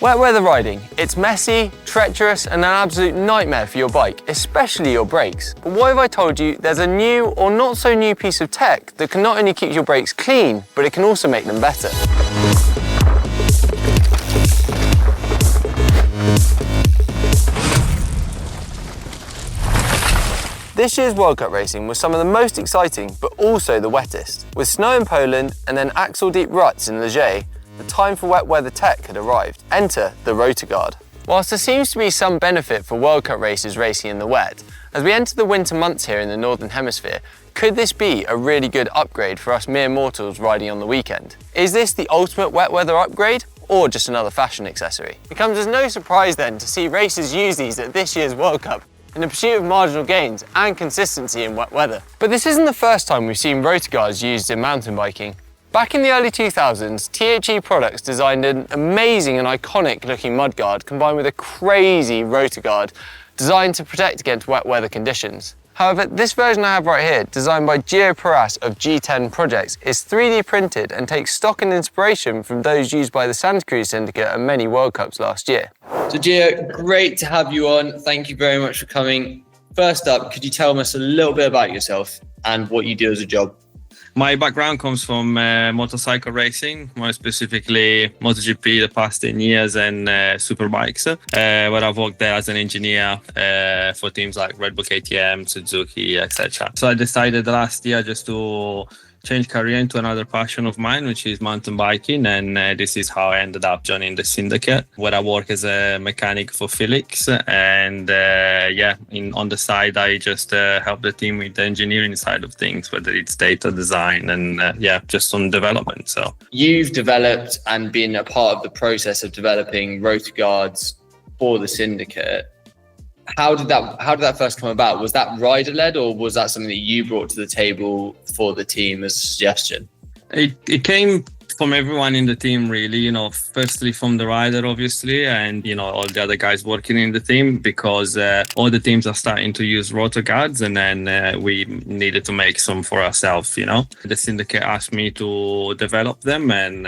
Wet weather riding. It's messy, treacherous and an absolute nightmare for your bike, especially your brakes. But what if I told you there's a new or not so new piece of tech that can not only keep your brakes clean, but it can also make them better. This year's World Cup racing was some of the most exciting, but also the wettest. With snow in Poland and then axle-deep ruts in Ligier, the time for wet weather tech had arrived. Enter the Rotor Guard. Whilst there seems to be some benefit for World Cup racers racing in the wet, as we enter the winter months here in the Northern Hemisphere, could this be a really good upgrade for us mere mortals riding on the weekend? Is this the ultimate wet weather upgrade, or just another fashion accessory? It comes as no surprise then to see racers use these at this year's World Cup in the pursuit of marginal gains and consistency in wet weather. But this isn't the first time we've seen Rotor Guards used in mountain biking. Back in the early 2000s, THE Products designed an amazing and iconic looking mudguard combined with a crazy rotor guard designed to protect against wet weather conditions. However, this version I have right here, designed by Gio Paras of G10 Projects, is 3D printed and takes stock and inspiration from those used by the Santa Cruz Syndicate at many World Cups last year. So Gio, great to have you on. Thank you very much for coming. First up, could you tell us a little bit about yourself and what you do as a job? My background comes from motorcycle racing, more specifically MotoGP the past 10 years and superbikes, where I've worked there as an engineer for teams like Red Bull KTM, Suzuki, etc. So I decided last year just to change career into another passion of mine, which is mountain biking, and this is how I ended up joining the syndicate, where I work as a mechanic for Felix, and on the side I just help the team with the engineering side of things, whether it's data design and just on development. So you've developed and been a part of the process of developing Rotor Guards for the syndicate. How did that first come about? Was that rider led, or was that something that you brought to the table for the team as a suggestion? It came from everyone in the team, really, firstly from the rider, obviously, and, all the other guys working in the team, because all the teams are starting to use Rotor Guards, and then we needed to make some for ourselves, The syndicate asked me to develop them, and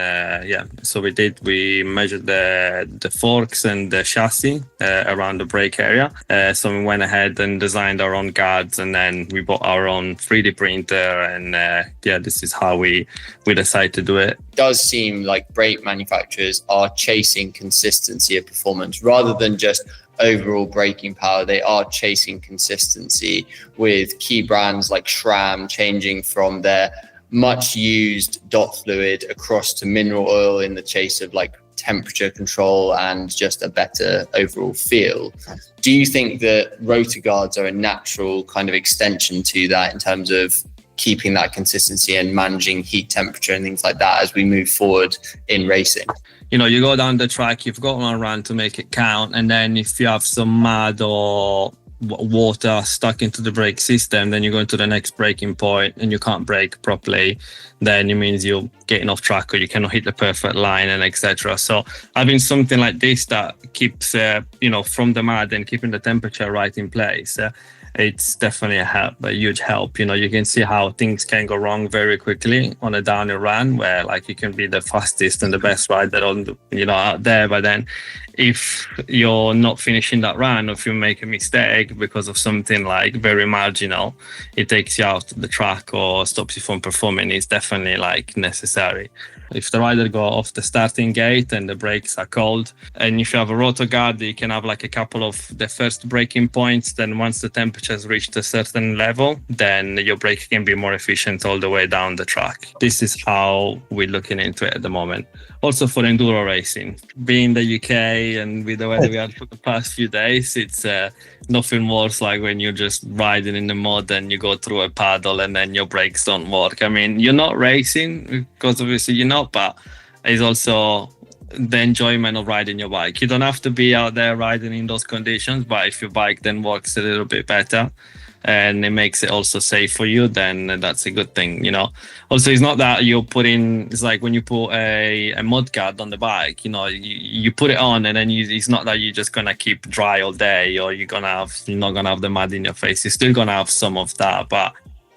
so we did. We measured the forks and the chassis around the brake area. So we went ahead and designed our own guards, and then we bought our own 3D printer, and this is how we decided to do it. Does seem like brake manufacturers are chasing consistency of performance rather than just overall braking power. They are chasing consistency, with key brands like SRAM changing from their much used dot fluid across to mineral oil in the chase of like temperature control and just a better overall feel. Do you think that Rotor Guards are a natural kind of extension to that in terms of keeping that consistency and managing heat, temperature and things like that as we move forward in racing? You go down the track, you've got one run to make it count, and then if you have some mud or water stuck into the brake system, then you go into the next braking point and you can't brake properly, then it means you're getting off track or you cannot hit the perfect line and etc. So having something like this that keeps from the mud and keeping the temperature right in place, it's definitely a huge help. You can see how things can go wrong very quickly on a downhill run, where like you can be the fastest and the best rider on out there, but then if you're not finishing that run, or if you make a mistake because of something like very marginal, it takes you out of the track or stops you from performing. It's definitely like necessary. If the rider go off the starting gate and the brakes are cold, and if you have a rotor guard, you can have like a couple of the first braking points. Then once the temperature's reached a certain level, then your brake can be more efficient all the way down the track. This is how we're looking into it at the moment. Also for enduro racing, being the UK and with the weather we had for the past few days, it's nothing worse like when you're just riding in the mud and you go through a paddle and then your brakes don't work. I mean, you're not racing because obviously you're not, but it's also the enjoyment of riding your bike. You don't have to be out there riding in those conditions, but if your bike then works a little bit better and it makes it also safe for you, then that's a good thing, Also, it's not that you put in, it's like when you put a mud guard on the bike, you put it on and then it's not that you're just gonna keep dry all day, or you're not gonna have the mud in your face. You're still gonna have some of that, but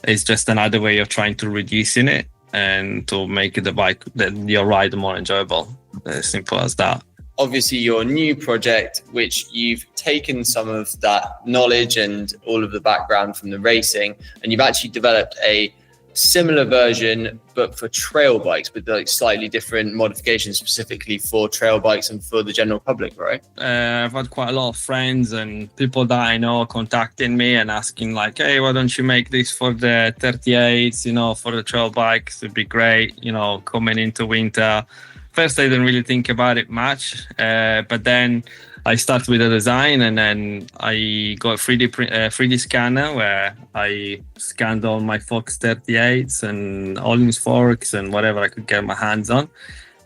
it's just another way of trying to reducing it and to make the bike, your ride more enjoyable. As simple as that. obviously your new project, which you've taken some of that knowledge and all of the background from the racing, and you've actually developed a similar version, but for trail bikes with like slightly different modifications specifically for trail bikes and for the general public, right? I've had quite a lot of friends and people that I know contacting me and asking like, hey, why don't you make this for the 38s, you know, for the trail bikes? It'd be great, you know, coming into winter. First, I didn't really think about it much, but then I started with the design, and then I got a 3D scanner where I scanned all my Fox 38s and Åhlin's forks and whatever I could get my hands on.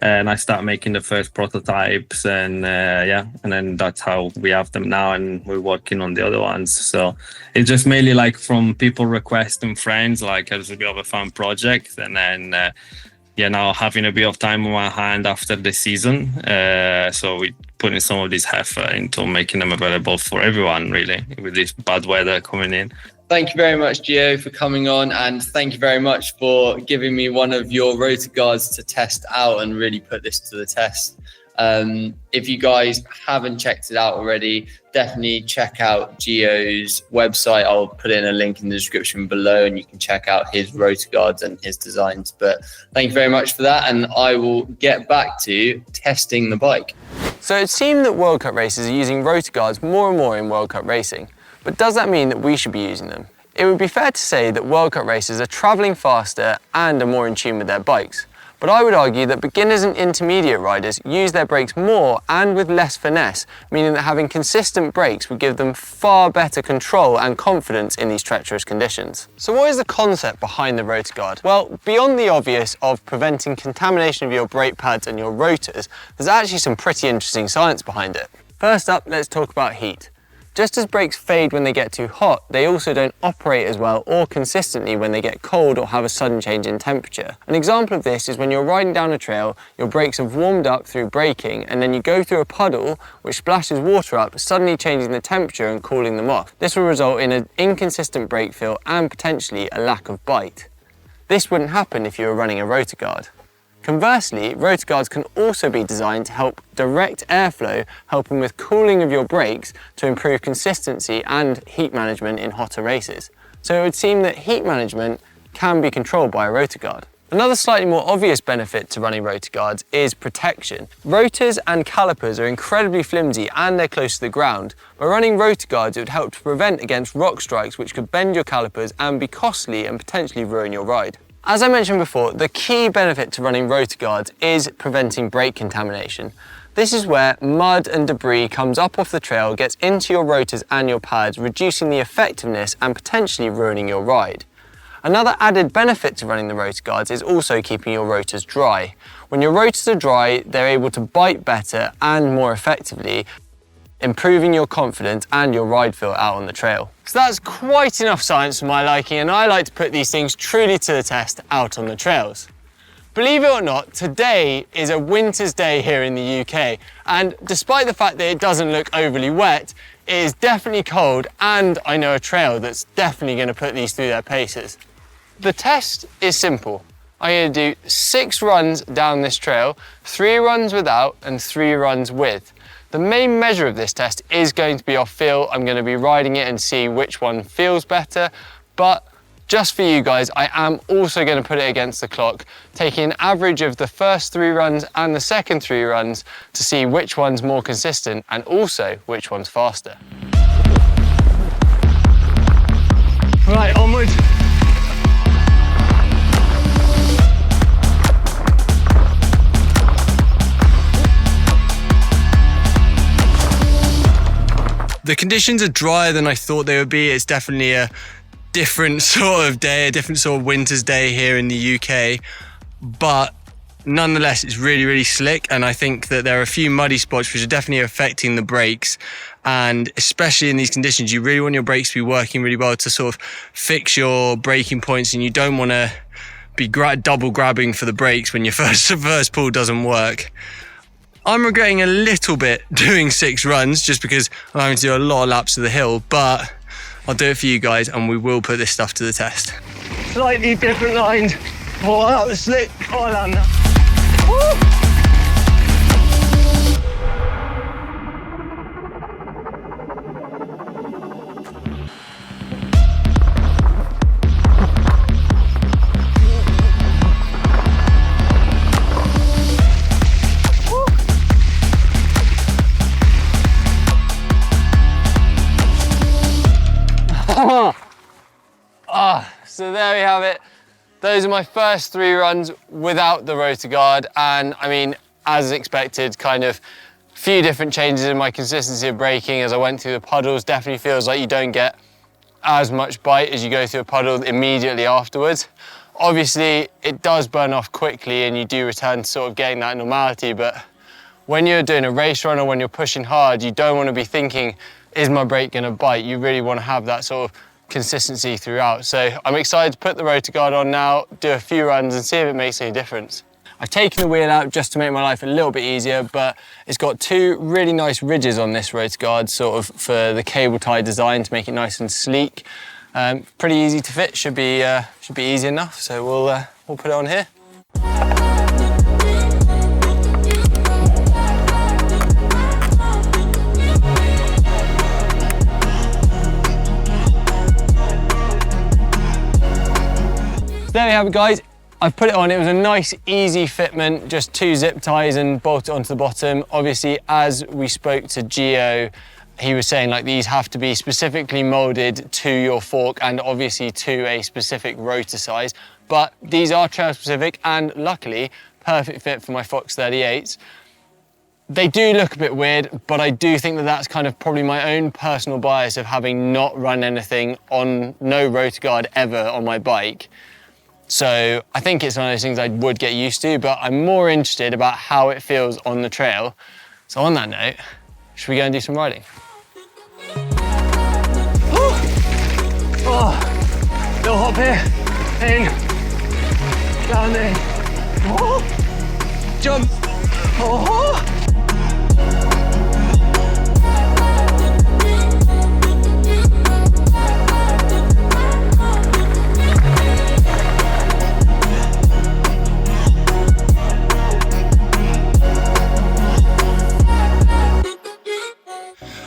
And I started making the first prototypes, and and then that's how we have them now, and we're working on the other ones. So it's just mainly like from people requesting friends, like as a bit of a fun project, and then now having a bit of time on my hand after the season. So we putting some of this effort into making them available for everyone, really, with this bad weather coming in. Thank you very much, Gio, for coming on, and thank you very much for giving me one of your Rotor Guards to test out and really put this to the test. If you guys haven't checked it out already, definitely check out Gio's website. I'll put in a link in the description below, and you can check out his Rotor Guards and his designs. But thank you very much for that, and I will get back to testing the bike. So it seemed that World Cup racers are using Rotor Guards more and more in World Cup racing. But does that mean that we should be using them? It would be fair to say that World Cup racers are travelling faster and are more in tune with their bikes. But I would argue that beginners and intermediate riders use their brakes more and with less finesse, meaning that having consistent brakes would give them far better control and confidence in these treacherous conditions. So what is the concept behind the Rotor Guard? Well, beyond the obvious of preventing contamination of your brake pads and your rotors, there's actually some pretty interesting science behind it. First up, let's talk about heat. Just as brakes fade when they get too hot, they also don't operate as well or consistently when they get cold or have a sudden change in temperature. An example of this is when you're riding down a trail, your brakes have warmed up through braking, and then you go through a puddle which splashes water up, suddenly changing the temperature and cooling them off. This will result in an inconsistent brake feel and potentially a lack of bite. This wouldn't happen if you were running a Rotor Guard. Conversely, Rotor Guards can also be designed to help direct airflow, helping with cooling of your brakes to improve consistency and heat management in hotter races. So it would seem that heat management can be controlled by a Rotor Guard. Another slightly more obvious benefit to running Rotor Guards is protection. Rotors and calipers are incredibly flimsy and they're close to the ground. By running Rotor Guards, it would help to prevent against rock strikes which could bend your calipers and be costly and potentially ruin your ride. As I mentioned before, the key benefit to running Rotor Guards is preventing brake contamination. This is where mud and debris comes up off the trail, gets into your rotors and your pads, reducing the effectiveness and potentially ruining your ride. Another added benefit to running the Rotor Guards is also keeping your rotors dry. When your rotors are dry, they're able to bite better and more effectively, improving your confidence and your ride feel out on the trail. So that's quite enough science for my liking, and I like to put these things truly to the test out on the trails. Believe it or not, today is a winter's day here in the UK, and despite the fact that it doesn't look overly wet, it is definitely cold, and I know a trail that's definitely going to put these through their paces. The test is simple. I'm going to do 6 runs down this trail, 3 runs without and 3 runs with. The main measure of this test is going to be off feel. I'm going to be riding it and see which one feels better, but just for you guys, I am also going to put it against the clock, taking an average of the first 3 runs and the second 3 runs to see which one's more consistent and also which one's faster. Right, onwards. The conditions are drier than I thought they would be. It's definitely a different sort of day, a different sort of winter's day here in the UK. But nonetheless, it's really, really slick. And I think that there are a few muddy spots which are definitely affecting the brakes. And especially in these conditions, you really want your brakes to be working really well to sort of fix your braking points. And you don't want to be double grabbing for the brakes when your first pull doesn't work. I'm regretting a little bit doing 6 runs just because I'm having to do a lot of laps of the hill, but I'll do it for you guys and we will put this stuff to the test. Slightly different lines. Oh, that was slick. Oh, I land that. So there we have it. Those are my first 3 runs without the Rotor Guard, and I mean, as expected, kind of few different changes in my consistency of braking as I went through the puddles. Definitely feels like you don't get as much bite as you go through a puddle immediately afterwards. Obviously, it does burn off quickly and you do return to sort of getting that normality, but when you're doing a race run or when you're pushing hard, you don't want to be thinking, is my brake going to bite? You really want to have that sort of consistency throughout. So I'm excited to put the Rotor Guard on now, do a few runs and see if it makes any difference. I've taken the wheel out just to make my life a little bit easier, but it's got 2 really nice ridges on this Rotor Guard, sort of for the cable tie design to make it nice and sleek. Pretty easy to fit, should be easy enough. So we'll put it on here. So there we have it, guys. I've put it on. It was a nice, easy fitment, just 2 zip ties and bolted onto the bottom. Obviously, as we spoke to Gio, he was saying like these have to be specifically molded to your fork and obviously to a specific rotor size. But these are trail specific and luckily perfect fit for my Fox 38s. They do look a bit weird, but I do think that that's kind of probably my own personal bias of having not run anything on no Rotor Guard ever on my bike. So I think it's one of those things I would get used to, but I'm more interested about how it feels on the trail. So on that note, should we go and do some riding? Oh, little hop here, in, down there, oh, jump, oh.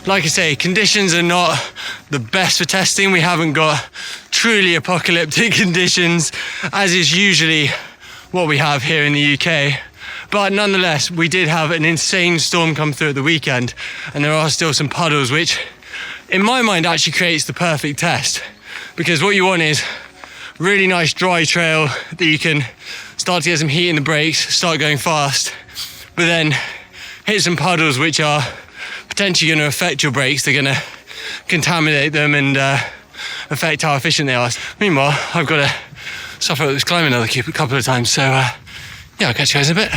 Like I say, conditions are not the best for testing. We haven't got truly apocalyptic conditions, as is usually what we have here in the UK. But nonetheless, we did have an insane storm come through at the weekend, and there are still some puddles, which in my mind actually creates the perfect test. Because what you want is really nice dry trail that you can start to get some heat in the brakes, start going fast, but then hit some puddles which are potentially going to affect your brakes. They're going to contaminate them and affect how efficient they are. Meanwhile, I've got to suffer with this climb another couple of times, so yeah, I'll catch you guys in a bit.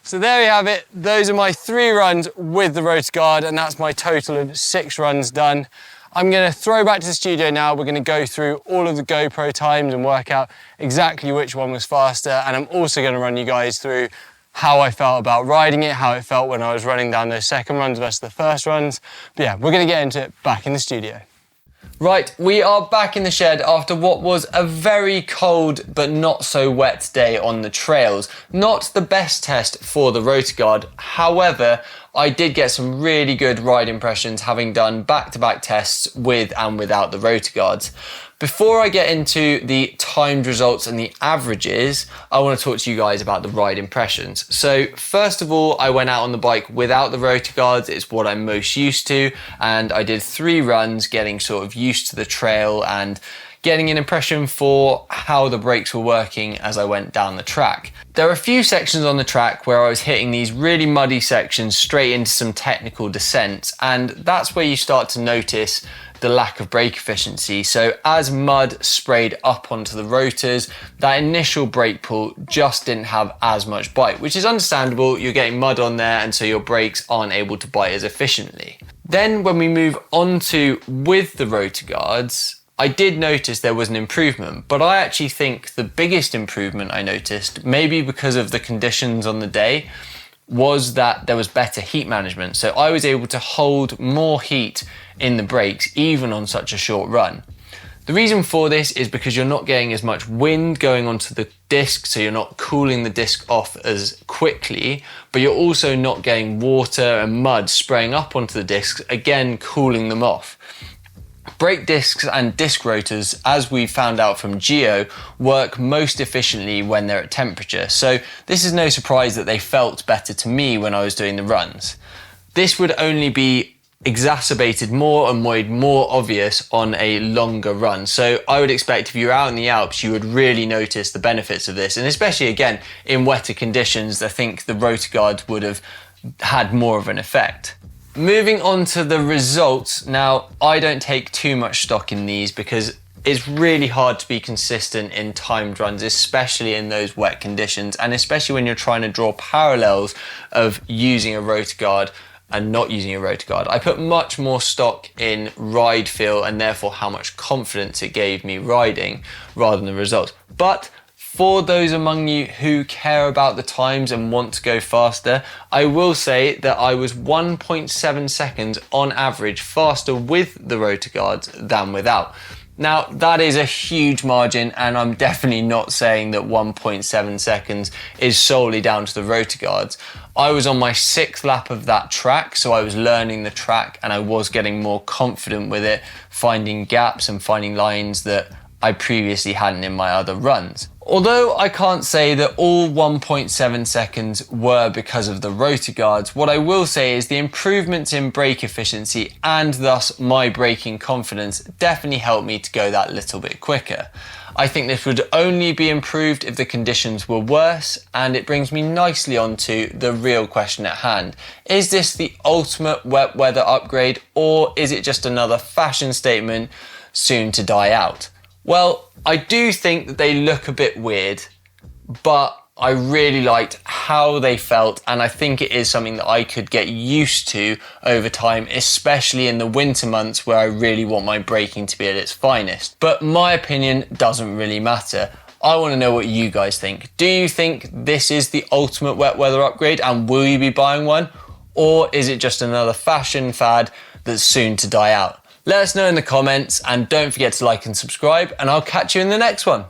So there we have it. Those are my 3 runs with the Rotor Guard, and that's my total of 6 runs done. I'm going to throw back to the studio now. We're going to go through all of the GoPro times and work out exactly which one was faster, and I'm also going to run you guys through how I felt about riding it, how it felt when I was running down those second runs versus the first runs. But yeah, we're going to get into it back in the studio. Right, we are back in the shed after what was a very cold but not so wet day on the trails. Not the best test for the Rotor Guard, however, I did get some really good ride impressions having done back-to-back tests with and without the Rotor Guards. Before I get into the timed results and the averages, I want to talk to you guys about the ride impressions. So first of all, I went out on the bike without the Rotor Guards. It's what I'm most used to, and I did 3 runs getting sort of used to the trail and getting an impression for how the brakes were working as I went down the track. There are a few sections on the track where I was hitting these really muddy sections straight into some technical descents, and that's where you start to notice the lack of brake efficiency. So as mud sprayed up onto the rotors, that initial brake pull just didn't have as much bite, which is understandable. You're getting mud on there, and so your brakes aren't able to bite as efficiently. Then when we move on to with the Rotor Guards, I did notice there was an improvement, but I actually think the biggest improvement I noticed, maybe because of the conditions on the day, was that there was better heat management. So I was able to hold more heat in the brakes, even on such a short run. The reason for this is because you're not getting as much wind going onto the disc, so you're not cooling the disc off as quickly, but you're also not getting water and mud spraying up onto the discs, again cooling them off. Brake discs and disc rotors, as we found out from Geo, work most efficiently when they're at temperature, so this is no surprise that they felt better to me when I was doing the runs. This would only be exacerbated more and made more obvious on a longer run. So I would expect if you're out in the Alps, you would really notice the benefits of this. And especially again, in wetter conditions, I think the Rotor Guards would have had more of an effect. Moving on to the results. Now, I don't take too much stock in these because it's really hard to be consistent in timed runs, especially in those wet conditions, and especially when you're trying to draw parallels of using a Rotor Guard and not using a Rotor Guard. I put much more stock in ride feel and therefore how much confidence it gave me riding rather than the results. But for those among you who care about the times and want to go faster, I will say that I was 1.7 seconds on average faster with the Rotor Guards than without. Now, that is a huge margin, and I'm definitely not saying that 1.7 seconds is solely down to the Rotor Guards. I was on my 6th lap of that track, so I was learning the track and I was getting more confident with it, finding gaps and finding lines that I previously hadn't in my other runs. Although I can't say that all 1.7 seconds were because of the Rotor Guards, what I will say is the improvements in brake efficiency and thus my braking confidence definitely helped me to go that little bit quicker. I think this would only be improved if the conditions were worse, and it brings me nicely on to the real question at hand. Is this the ultimate wet weather upgrade, or is it just another fashion statement soon to die out? Well, I do think that they look a bit weird, but I really liked how they felt, and I think it is something that I could get used to over time, especially in the winter months where I really want my braking to be at its finest. But my opinion doesn't really matter. I want to know what you guys think. Do you think this is the ultimate wet weather upgrade, and will you be buying one? Or is it just another fashion fad that's soon to die out? Let us know in the comments, and don't forget to like and subscribe, and I'll catch you in the next one.